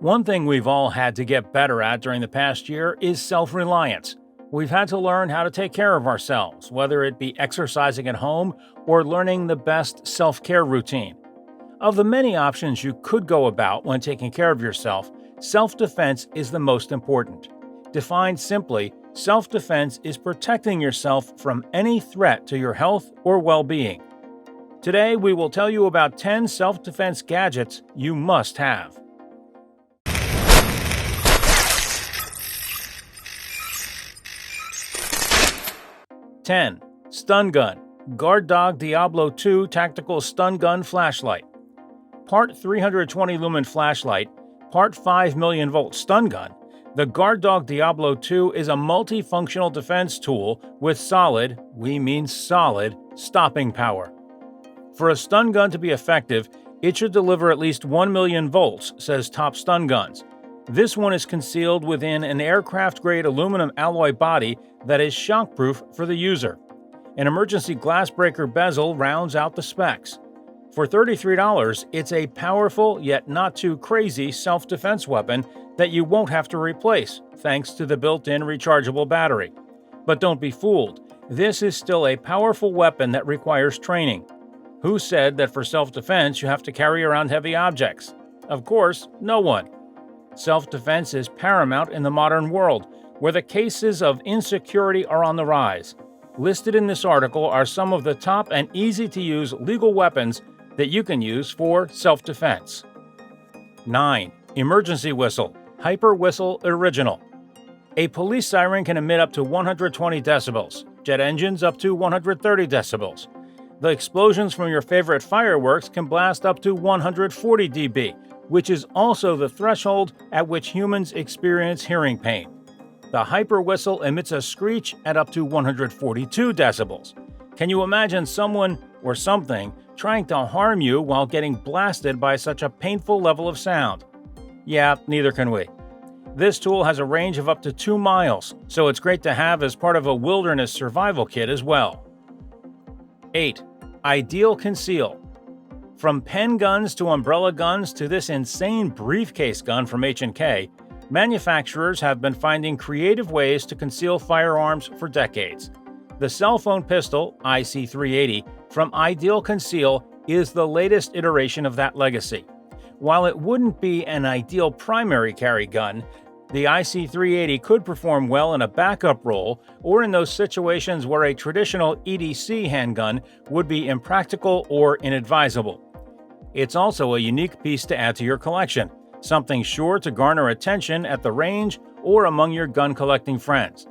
One thing we've all had to get better at during the past year is self-reliance. We've had to learn how to take care of ourselves, whether it be exercising at home or learning the best self-care routine. Of the many options you could go about when taking care of yourself, self-defense is the most important. Defined simply, self-defense is protecting yourself from any threat to your health or well-being. Today, we will tell you about 10 self-defense gadgets you must have. 10. Stun Gun. Guard Dog Diablo 2 Tactical Stun Gun Flashlight. Part 320 lumen flashlight, part 5 million volt stun gun, the Guard Dog Diablo 2 is a multifunctional defense tool with solid, we mean solid, stopping power. For a stun gun to be effective, it should deliver at least 1 million volts, says Top Stun Guns. This one is concealed within an aircraft-grade aluminum alloy body that is shockproof for the user. An emergency glass breaker bezel rounds out the specs. For $33, it's a powerful yet not too crazy self-defense weapon that you won't have to replace, thanks to the built-in rechargeable battery. But don't be fooled, this is still a powerful weapon that requires training. Who said that for self-defense you have to carry around heavy objects? Of course, no one. Self-defense is paramount in the modern world, where the cases of insecurity are on the rise. Listed in this article are some of the top and easy-to-use legal weapons that you can use for self-defense. 9. Emergency Whistle. Hyper Whistle Original. A police siren can emit up to 120 decibels, jet engines up to 130 decibels. The explosions from your favorite fireworks can blast up to 140 dB, which is also the threshold at which humans experience hearing pain. The hyper whistle emits a screech at up to 142 decibels. Can you imagine someone or something trying to harm you while getting blasted by such a painful level of sound? Yeah, neither can we. This tool has a range of up to 2 miles, so it's great to have as part of a wilderness survival kit as well. 8. Ideal Conceal. From pen guns to umbrella guns to this insane briefcase gun from H&K, manufacturers have been finding creative ways to conceal firearms for decades. The cell phone pistol, IC380, from Ideal Conceal is the latest iteration of that legacy. While it wouldn't be an ideal primary carry gun, the IC380 could perform well in a backup role or in those situations where a traditional EDC handgun would be impractical or inadvisable. It's also a unique piece to add to your collection, something sure to garner attention at the range or among your gun-collecting friends.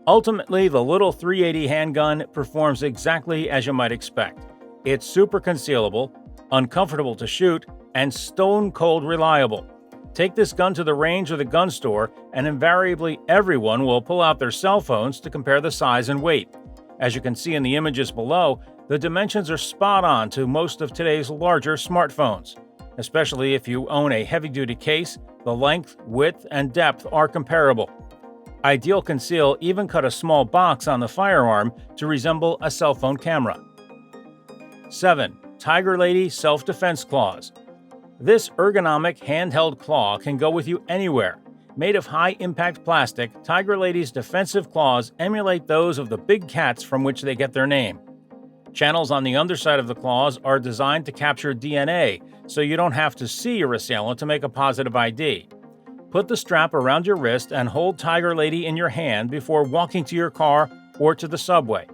Ultimately, the little 380 handgun performs exactly as you might expect. It's super concealable, uncomfortable to shoot, and stone-cold reliable. Take this gun to the range or the gun store, and invariably everyone will pull out their cell phones to compare the size and weight. As you can see in the images below, the dimensions are spot on to most of today's larger smartphones. Especially if you own a heavy-duty case, the length, width, and depth are comparable. Ideal Conceal even cut a small box on the firearm to resemble a cell phone camera. 7. Tiger Lady Self-Defense Claws. This ergonomic handheld claw can go with you anywhere. Made of high-impact plastic, Tiger Lady's defensive claws emulate those of the big cats from which they get their name. Channels on the underside of the claws are designed to capture DNA, so you don't have to see your assailant to make a positive ID. Put the strap around your wrist and hold Tiger Lady in your hand before walking to your car or to the subway.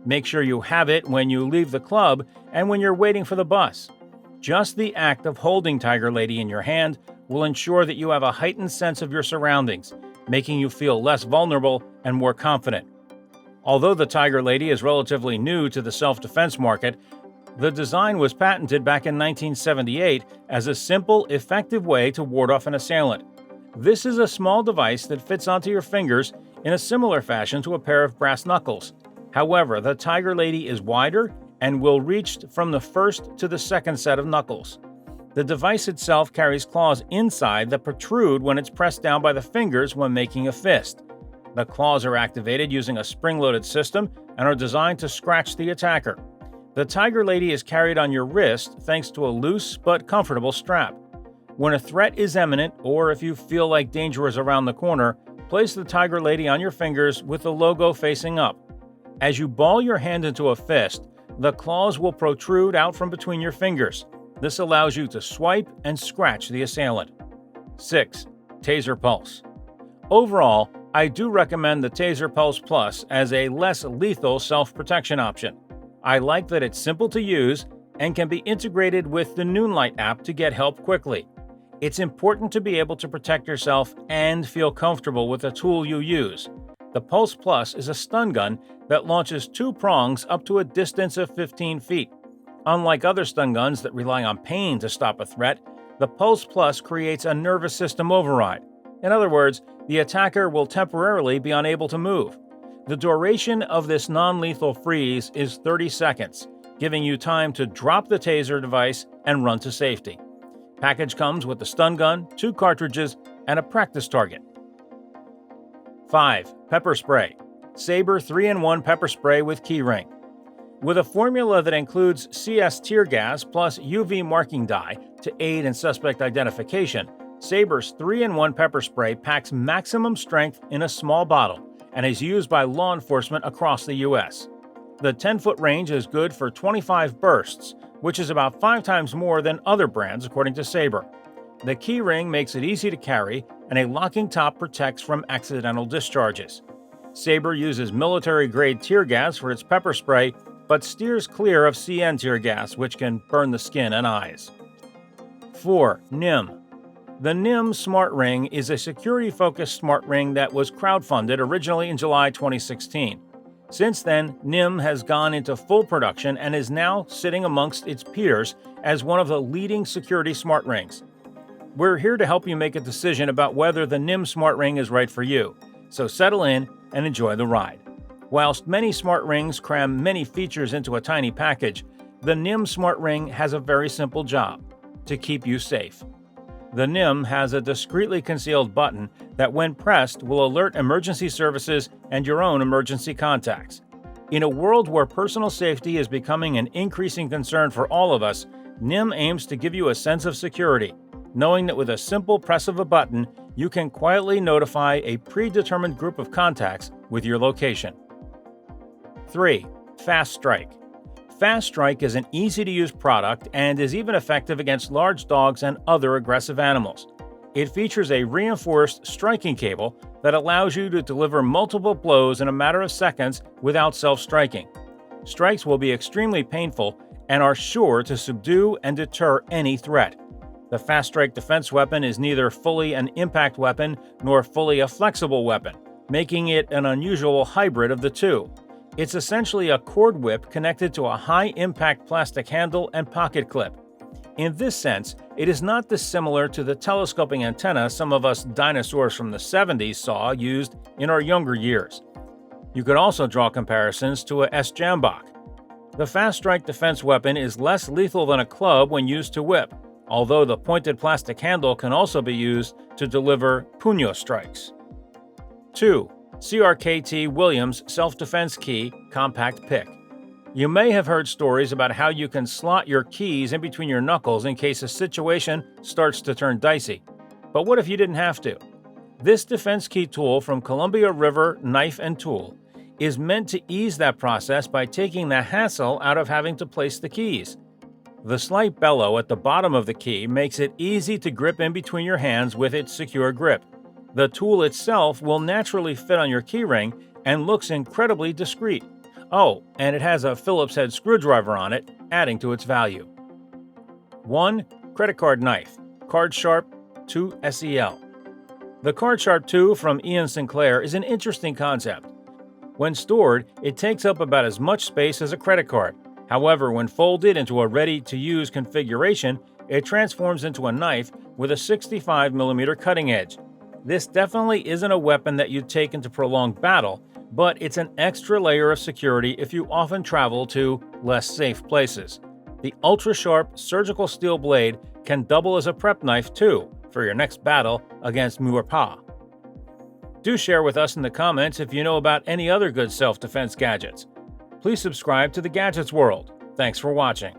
Make sure you have it when you leave the club and when you're waiting for the bus. Just the act of holding Tiger Lady in your hand will ensure that you have a heightened sense of your surroundings, making you feel less vulnerable and more confident. Although the Tiger Lady is relatively new to the self-defense market, the design was patented back in 1978 as a simple, effective way to ward off an assailant. This is a small device that fits onto your fingers in a similar fashion to a pair of brass knuckles. However, the Tiger Lady is wider and will reach from the first to the second set of knuckles. The device itself carries claws inside that protrude when it's pressed down by the fingers when making a fist. The claws are activated using a spring-loaded system and are designed to scratch the attacker. The Tiger Lady is carried on your wrist thanks to a loose but comfortable strap. When a threat is imminent, or if you feel like danger is around the corner, place the Tiger Lady on your fingers with the logo facing up. As you ball your hand into a fist, the claws will protrude out from between your fingers. This allows you to swipe and scratch the assailant. 6. Taser Pulse. Overall, I do recommend the Taser Pulse Plus as a less lethal self-protection option. I like that it's simple to use and can be integrated with the Noonlight app to get help quickly. It's important to be able to protect yourself and feel comfortable with the tool you use. The Pulse Plus is a stun gun that launches 2 prongs up to a distance of 15 feet. Unlike other stun guns that rely on pain to stop a threat, the Pulse Plus creates a nervous system override. In other words, the attacker will temporarily be unable to move. The duration of this non-lethal freeze is 30 seconds, giving you time to drop the taser device and run to safety. Package comes with the stun gun, 2 cartridges, and a practice target. 5. Pepper Spray. Saber 3-in-1 Pepper Spray with Keyring. With a formula that includes CS tear gas plus UV marking dye to aid in suspect identification, Saber's 3-in-1 pepper spray packs maximum strength in a small bottle and is used by law enforcement across the U.S. The 10-foot range is good for 25 bursts, which is about 5 times more than other brands according to Saber. The keyring makes it easy to carry, and a locking top protects from accidental discharges. Saber uses military-grade tear gas for its pepper spray, but steers clear of CN tear gas, which can burn the skin and eyes. 4. Nim. The Nim Smart Ring is a security-focused smart ring that was crowdfunded originally in July 2016. Since then, Nim has gone into full production and is now sitting amongst its peers as one of the leading security smart rings. We're here to help you make a decision about whether the Nim Smart Ring is right for you, so settle in and enjoy the ride. Whilst many smart rings cram many features into a tiny package, the Nim Smart Ring has a very simple job: to keep you safe. The Nim has a discreetly concealed button that, when pressed, will alert emergency services and your own emergency contacts. In a world where personal safety is becoming an increasing concern for all of us, Nim aims to give you a sense of security, knowing that with a simple press of a button, you can quietly notify a predetermined group of contacts with your location. 3. Fast Strike. Fast Strike is an easy-to-use product and is even effective against large dogs and other aggressive animals. It features a reinforced striking cable that allows you to deliver multiple blows in a matter of seconds without self-striking. Strikes will be extremely painful and are sure to subdue and deter any threat. The Fast Strike defense weapon is neither fully an impact weapon nor fully a flexible weapon, making it an unusual hybrid of the two. It's essentially a cord whip connected to a high-impact plastic handle and pocket clip. In this sense, it is not dissimilar to the telescoping antenna some of us dinosaurs from the 70s saw used in our younger years. You could also draw comparisons to a S-Jambach. The Fast Strike defense weapon is less lethal than a club when used to whip, although the pointed plastic handle can also be used to deliver puño strikes. 2. CRKT Williams Self-Defense Key Compact Pick. You may have heard stories about how you can slot your keys in between your knuckles in case a situation starts to turn dicey. But what if you didn't have to? This defense key tool from Columbia River Knife and Tool is meant to ease that process by taking the hassle out of having to place the keys. The slight bellow at the bottom of the key makes it easy to grip in between your hands with its secure grip. The tool itself will naturally fit on your keyring and looks incredibly discreet. Oh, and it has a Phillips head screwdriver on it, adding to its value. 1. Credit Card Knife Card Sharp 2 SEL. The Card Sharp 2 from Ian Sinclair is an interesting concept. When stored, it takes up about as much space as a credit card. However, when folded into a ready-to-use configuration, it transforms into a knife with a 65mm cutting edge. This definitely isn't a weapon that you'd take into prolonged battle, but it's an extra layer of security if you often travel to less safe places. The ultra-sharp surgical steel blade can double as a prep knife too, for your next battle against Muirpa. Do share with us in the comments if you know about any other good self-defense gadgets. Please subscribe to the Gadgets World. Thanks for watching.